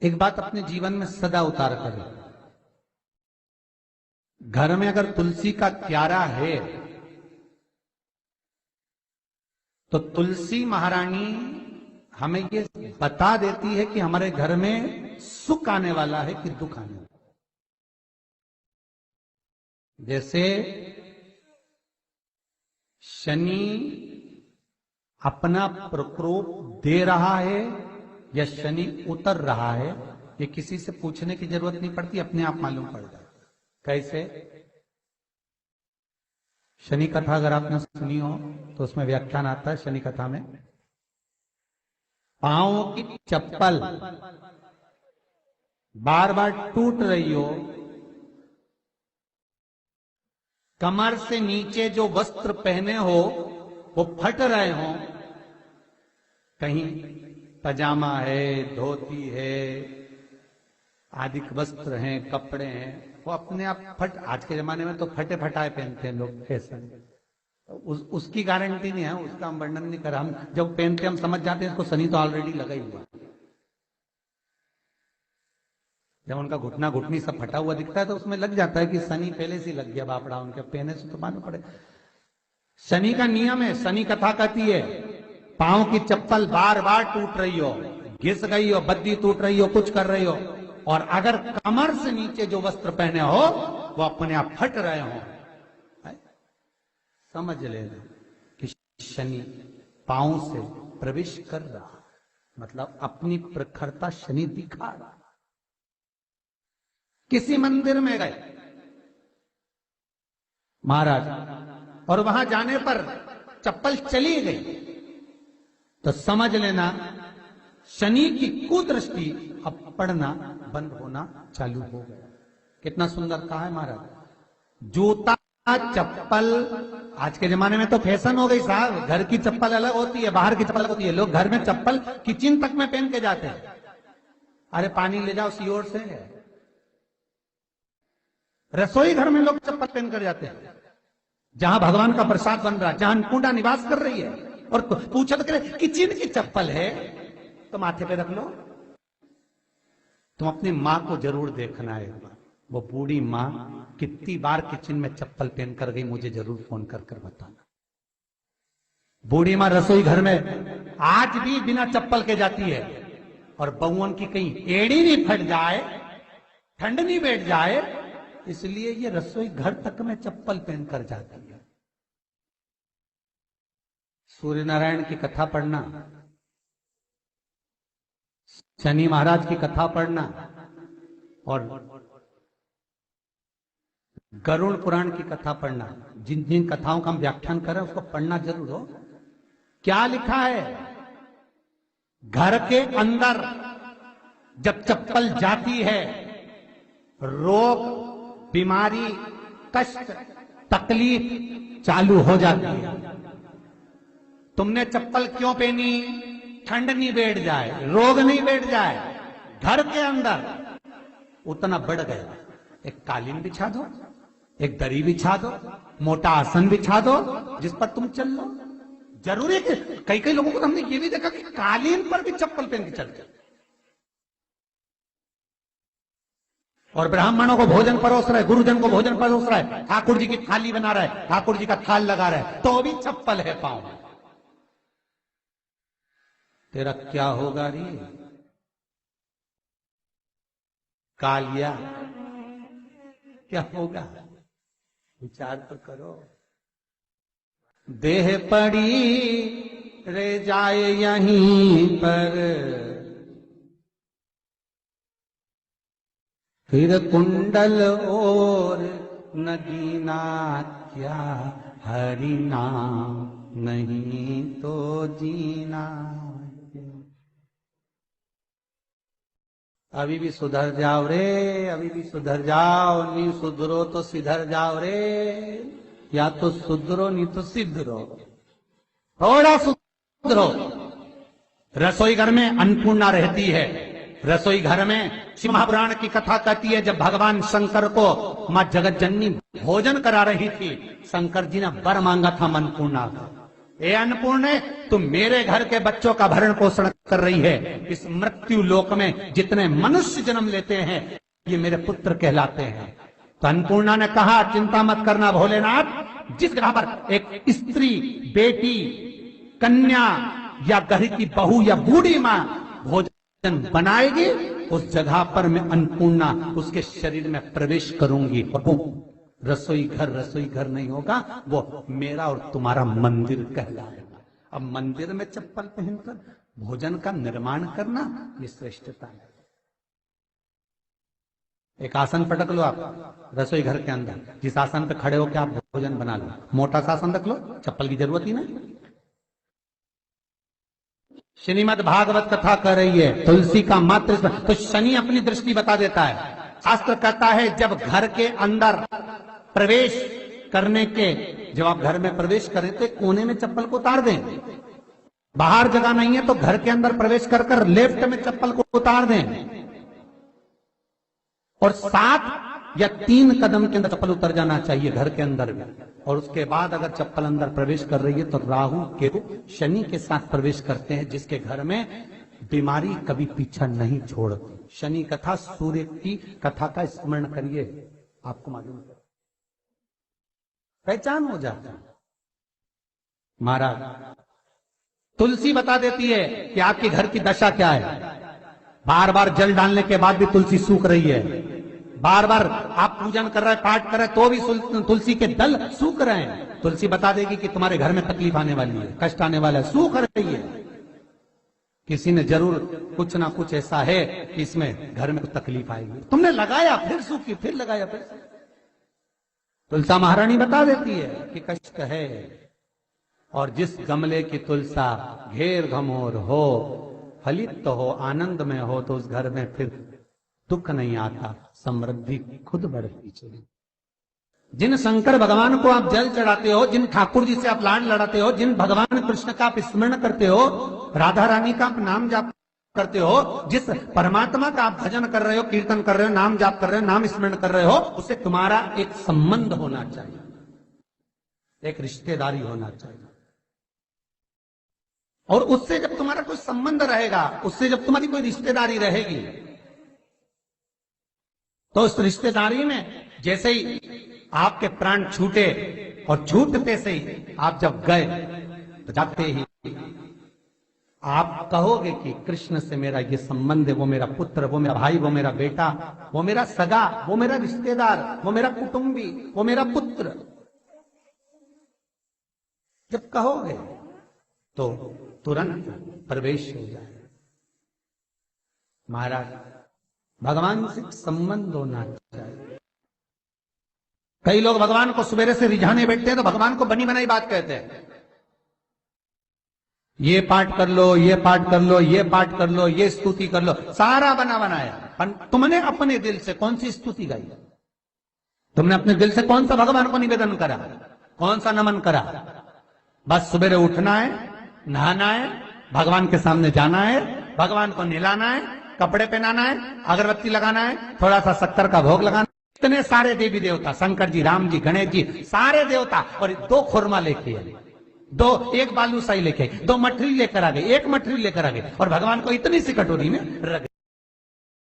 एक बात अपने जीवन में सदा उतार करें। घर में अगर तुलसी का क्यारा है तो तुलसी महारानी हमें ये बता देती है कि हमारे घर में सुख आने वाला है कि दुख आने वाला है। जैसे शनि अपना प्रकोप दे रहा है या शनि उतर रहा है, ये किसी से पूछने की जरूरत नहीं पड़ती, अपने आप मालूम पड़ जाता। कैसे? शनि कथा अगर आपने सुनी हो तो उसमें व्याख्यान आता है शनि कथा में, पांव की चप्पल बार बार टूट रही हो, कमर से नीचे जो वस्त्र पहने हो वो फट रहे हो, कहीं पजामा है, धोती है, आदि वस्त्र हैं, कपड़े हैं, वो अपने आप फट। आज के जमाने में तो फटे फटाए पहनते हैं लोग, फैशन। उसकी गारंटी नहीं है, उसका हम वर्णन नहीं कर रहा। हम जब पहनते हम समझ जाते हैं इसको शनि तो ऑलरेडी लगा ही हुआ। जब उनका घुटना घुटनी सब फटा हुआ दिखता है तो उसमें लग जाता है कि शनि पहले से लग गया बापड़ा, उनके पहने से तो मालूम पड़े। शनि का नियम है, शनि कथा कहती है पांव की चप्पल बार बार टूट रही हो, घिस गई हो, बद्दी टूट रही हो, कुछ कर रही हो, और अगर कमर से नीचे जो वस्त्र पहने हो वो अपने आप फट रहे हो, समझ लेना कि शनि पांव से प्रवेश कर रहा, मतलब अपनी प्रखरता शनि दिखा रहा। किसी मंदिर में गए महाराज और वहां जाने पर चप्पल चली गई तो समझ लेना शनि की कुदृष्टि अब पड़ना बंद होना चालू हो गया। कितना सुंदर कहा है महाराज। जूता चप्पल आज के जमाने में तो फैशन हो गई साहब, घर की चप्पल अलग होती है, बाहर की चप्पल अलग होती है। लोग घर में चप्पल किचन तक में पहन के जाते हैं। अरे पानी ले जाओ सीओर से। रसोई घर में लोग चप्पल पहन कर जाते हैं, जहां भगवान का प्रसाद बन रहा है, जहां अन्नपूर्णा निवास कर रही है, और पूछा तो करे किचन की चप्पल है तो माथे पे रख लो। तुम अपनी मां को जरूर देखना है, वो बूढ़ी मां कितनी बार किचन में चप्पल पहन कर गई, मुझे जरूर फोन कर कर बताना। बूढ़ी मां रसोई घर में आज भी बिना चप्पल के जाती है, और बहुओं की कहीं एड़ी नहीं फट जाए, ठंड नहीं बैठ जाए, इसलिए ये रसोई घर तक में चप्पल पहन कर जाती है। सूर्य नारायण की कथा पढ़ना, शनि महाराज की कथा पढ़ना, और गरुड़ पुराण की कथा पढ़ना। जिन जिन कथाओं का हम व्याख्यान कर रहे हैं उसको पढ़ना जरूर हो। क्या लिखा है? घर के अंदर जब चप्पल जाती है, रोग, बीमारी, कष्ट, तकलीफ चालू हो जाती है। तुमने चप्पल क्यों पहनी? ठंड नहीं बैठ जाए, रोग नहीं बैठ जाए। घर के अंदर उतना बढ़ गया, एक कालीन बिछा दो, एक दरी बिछा दो, मोटा आसन बिछा दो, जिस पर तुम चल लो। जरूरी है कि कई कई लोगों को हमने ये भी देखा कि कालीन पर भी चप्पल पहन के चलते, और ब्राह्मणों को भोजन परोस रहा है, गुरुजन को भोजन परोस रहा है, ठाकुर जी की थाली बना रहा है, ठाकुर जी का थाल लगा रहा है, तो भी चप्पल है पांव में। तेरा क्या होगा रे कालिया, क्या होगा? विचार तो करो। देह पड़ी रे जाए यहीं पर, फिर कुंडल और नगीना, क्या हरि नाम नहीं तो जीना। अभी भी सुधर जाओ रे, अभी भी सुधर जाओ, नहीं सुधरो तो सिधर जाओ रे। या तो सुधरो नहीं तो सिधरो, थोड़ा सुधरो। रसोई घर में अन्नपूर्णा रहती है। रसोई घर में शिव महापुराण की कथा कहती है जब भगवान शंकर को मां जगत जननी भोजन करा रही थी, शंकर जी ने वर मांगा था अन्नपूर्णा का। ए अन्नपूर्णे, तुम मेरे घर के बच्चों का भरण पोषण कर रही है। इस मृत्यु लोक में जितने मनुष्य जन्म लेते हैं ये मेरे पुत्र कहलाते हैं। तो अन्नपूर्णा ने कहा, चिंता मत करना भोलेनाथ, जिस जगह पर एक स्त्री, बेटी, कन्या या घर की बहू या बूढ़ी मां भोजन बनाएगी, उस जगह पर मैं अन्नपूर्णा उसके शरीर में प्रवेश करूंगी। और वो रसोई घर नहीं होगा, वो मेरा और तुम्हारा मंदिर कहलाएगा। अब मंदिर में चप्पल पहनकर भोजन का निर्माण करना ये श्रेष्ठता है। एक आसन पटक लो आप रसोई घर के अंदर, जिस आसन पे खड़े होकर आप भोजन बना लो, मोटा सा आसन रख लो, चप्पल की जरूरत ही नहीं। श्रीमद् भागवत कथा कर रही है, तुलसी का मात्र, तो शनि अपनी दृष्टि बता देता है। शास्त्र कहता है जब घर के अंदर प्रवेश करने के, जब आप घर में प्रवेश करें तो कोने में चप्पल को उतार दें। बाहर जगह नहीं है तो घर के अंदर प्रवेश कर लेफ्ट में चप्पल को उतार दें, और 7 या 3 कदम के अंदर चप्पल उतर जाना चाहिए घर के अंदर में। और उसके बाद अगर चप्पल अंदर प्रवेश कर रही है तो राहु केतु शनि के साथ प्रवेश करते हैं, जिसके घर में बीमारी कभी पीछा नहीं छोड़ती। शनि कथा, सूर्य की कथा का स्मरण करिए, आपको मालूम है, पहचान हो जाता है। महाराज तुलसी बता देती है कि आपके घर की दशा क्या है। बार बार जल डालने के बाद भी तुलसी सूख रही है, बार बार आप पूजन कर रहे हैं, पाठ कर रहे हैं, तो भी तुलसी के दल सूख रहे हैं। तुलसी बता देगी कि तुम्हारे घर में तकलीफ आने वाली है, कष्ट आने वाला है, सूख रही है। किसी ने जरूर कुछ ना कुछ ऐसा है कि इसमें घर में कुछ तकलीफ आएगी, तुमने लगाया फिर सूखी, फिर लगाया फिर। तुलसा महारानी बता देती है कि कष्ट है। और जिस गमले की तुलसा घेर घमोर हो, फलित तो हो, आनंद में हो, तो उस घर में फिर दुख नहीं आता, समृद्धि खुद बढ़ती चली। जिन शंकर भगवान को आप जल चढ़ाते हो, जिन ठाकुर जी से आप लाड लड़ाते हो, जिन भगवान कृष्ण का आप स्मरण करते हो, राधा रानी का आप नाम जाप करते हो, जिस परमात्मा का आप भजन कर रहे हो, कीर्तन कर रहे हो, नाम जाप कर रहे हो, नाम स्मरण कर रहे हो, उससे तुम्हारा एक संबंध होना चाहिए, एक रिश्तेदारी होना चाहिए। और उससे जब तुम्हारा कोई संबंध रहेगा, उससे जब तुम्हारी कोई रिश्तेदारी रहेगी, तो उस रिश्तेदारी में जैसे ही आपके प्राण छूटे, और छूटते से ही आप जब गए, तो जाते ही आप कहोगे कि कृष्ण से मेरा ये संबंध है, वो मेरा पुत्र, वो मेरा भाई, वो मेरा बेटा, वो मेरा सगा, वो मेरा रिश्तेदार, वो मेरा कुटुंबी, वो मेरा पुत्र। जब कहोगे तो तुरंत प्रवेश हो जाए। महाराज भगवान से संबंध होना चाहिए। कई लोग भगवान को सवेरे से रिझाने बैठते हैं तो भगवान को बनी बनाई बात कहते हैं, ये पाठ कर लो, ये पाठ कर लो, ये पाठ कर लो, ये स्तुति कर लो, सारा बना बनाया। तुमने अपने दिल से कौन सी स्तुति गाई? तुमने अपने दिल से कौन सा भगवान को निवेदन करा, कौन सा नमन करा? बस सवेरे उठना है, नहाना है, भगवान के सामने जाना है, भगवान को नहलाना है, कपड़े पहनाना है, अगरबत्ती लगाना है, थोड़ा सा शक्कर का भोग लगाना। इतने सारे देवी देवता, शंकर जी, राम जी, गणेश जी, सारे देवता, और 2 खुरमा लेके आए, 1 बालूशाही लेके, 2 मठरी लेकर आ गए, 1 मठरी लेकर आ गए, और भगवान को इतनी सी कटोरी में रख